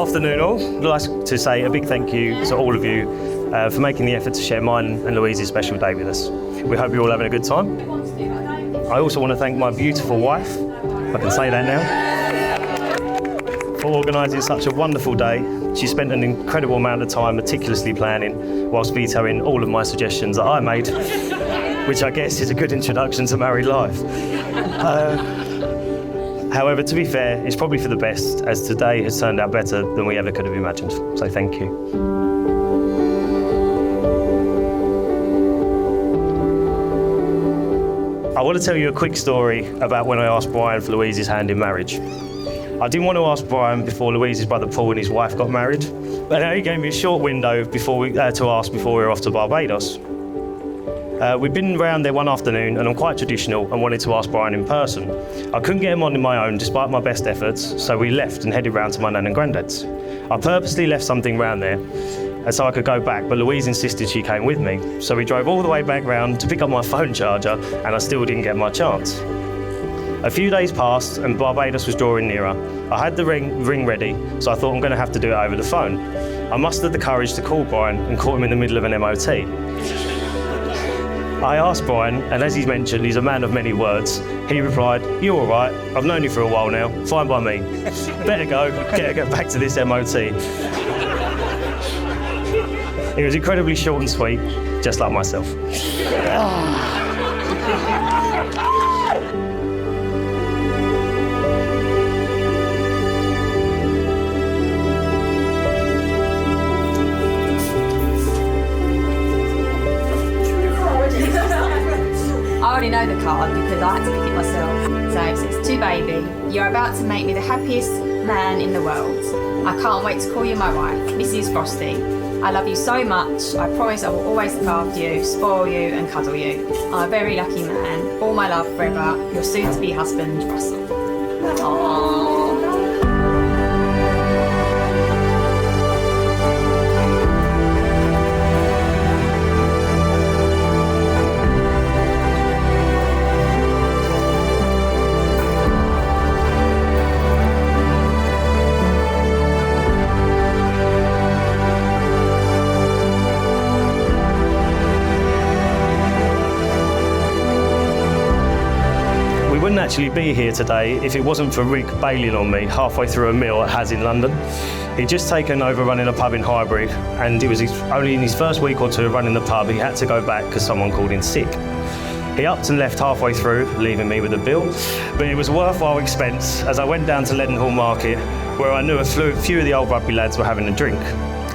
Afternoon all. I'd like to say a big thank you to all of you for making the effort to share mine and Louise's special day with us. We hope you're all having a good time. I also want to thank my beautiful wife, if I can say that now, for organising such a wonderful day. She spent an incredible amount of time meticulously planning whilst vetoing all of my suggestions that I made, which I guess is a good introduction to married life. However, to be fair, it's probably for the best, as today has turned out better than we ever could have imagined. So thank you. I want to tell you a quick story about when I asked Brian for Louise's hand in marriage. I didn't want to ask Brian before Louise's brother Paul and his wife got married, but he gave me a short window to ask before we were off to Barbados. We'd been round there one afternoon and I'm quite traditional and wanted to ask Brian in person. I couldn't get him on my own despite my best efforts, so we left and headed round to my nan and granddad's. I purposely left something round there so I could go back, but Louise insisted she came with me. So we drove all the way back round to pick up my phone charger and I still didn't get my chance. A few days passed and Barbados was drawing nearer. I had the ring ready, so I thought I'm going to have to do it over the phone. I mustered the courage to call Brian and caught him in the middle of an MOT. I asked Brian, and as he's mentioned, he's a man of many words. He replied, "You're all right, I've known you for a while now, fine by me. Better go, get back to this MOT. It was incredibly short and sweet, just like myself. I already know the card because I had to pick it myself. So it says, "To baby, you're about to make me the happiest man in the world. I can't wait to call you my wife, Mrs. Frosty. I love you so much. I promise I will always look after you, spoil you and cuddle you. I'm a very lucky man. All my love forever. Your soon-to-be husband, Russell." Aww. We wouldn't actually be here today if it wasn't for Rick bailing on me halfway through a meal at Has in London. He'd just taken over running a pub in Highbury, and it was only in his first week or two of running the pub he had to go back because someone called in sick. He upped and left halfway through, leaving me with a bill, but it was a worthwhile expense as I went down to Leadenhall Market, where I knew a few of the old rugby lads were having a drink.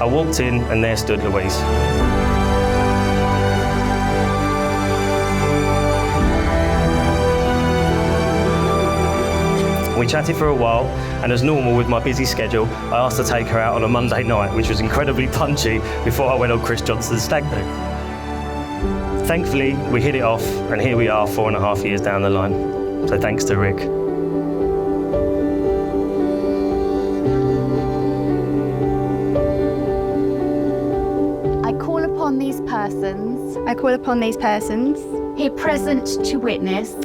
I walked in and there stood Louise. We chatted for a while, and as normal with my busy schedule, I asked to take her out on a Monday night, which was incredibly punchy before I went on Chris Johnston's stag do. Thankfully, we hit it off, and here we are 4.5 years down the line. So thanks to Rick. I call upon these persons. Here present to witness.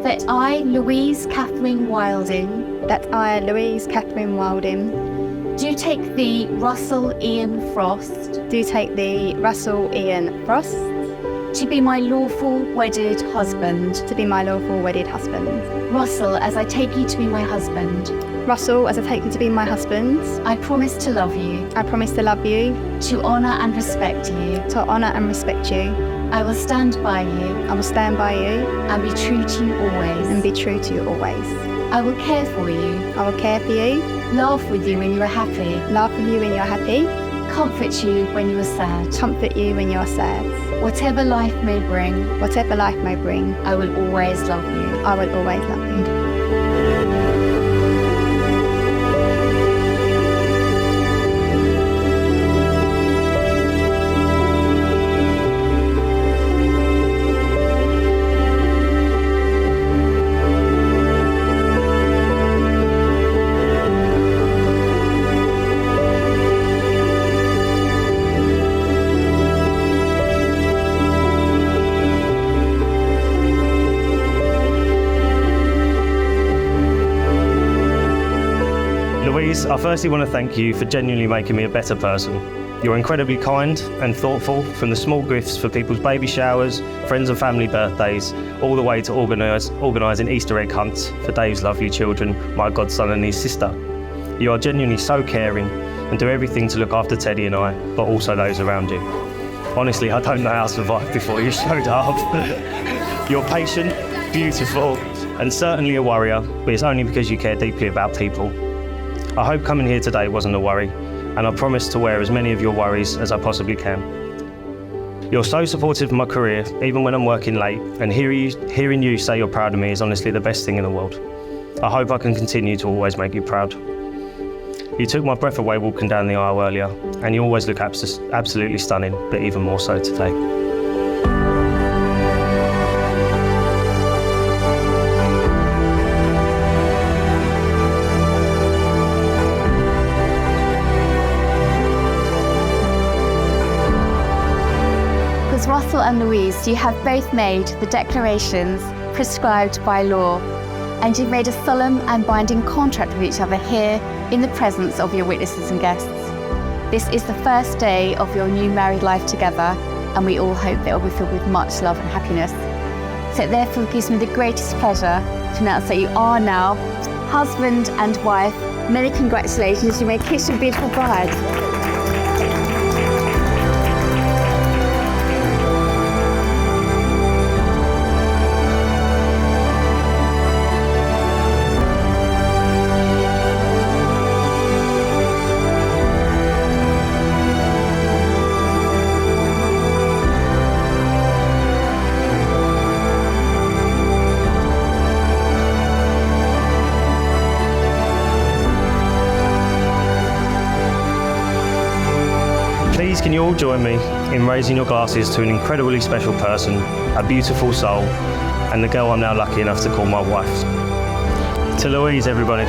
That I, Louise Catherine Wilding. Do take thee, Russell Ian Frost. To be my lawful wedded husband. Russell, as I take you to be my husband. I promise to love you. To honour and respect you. I will stand by you. And be true to you always. I will care for you. Laugh with you when you are happy. Comfort you when you are sad. Whatever life may bring. I will always love you. Louise, I firstly want to thank you for genuinely making me a better person. You're incredibly kind and thoughtful, from the small gifts for people's baby showers, friends and family birthdays, all the way to organising Easter egg hunts for Dave's lovely children, my godson and his sister. You are genuinely so caring and do everything to look after Teddy and I, but also those around you. Honestly, I don't know how I survived before you showed up. You're patient, beautiful, and certainly a warrior, but it's only because you care deeply about people. I hope coming here today wasn't a worry, and I promise to wear as many of your worries as I possibly can. You're so supportive of my career, even when I'm working late, and hearing you say you're proud of me is honestly the best thing in the world. I hope I can continue to always make you proud. You took my breath away walking down the aisle earlier, and you always look absolutely stunning, but even more so today. Because Russell and Louise, you have both made the declarations prescribed by law, and you've made a solemn and binding contract with each other here in the presence of your witnesses and guests. This is the first day of your new married life together, and we all hope that it will be filled with much love and happiness. So it therefore gives me the greatest pleasure to announce that you are now husband and wife. Many congratulations, you may kiss your beautiful bride. Please can you all join me in raising your glasses to an incredibly special person, a beautiful soul, and the girl I'm now lucky enough to call my wife. To Louise, everybody.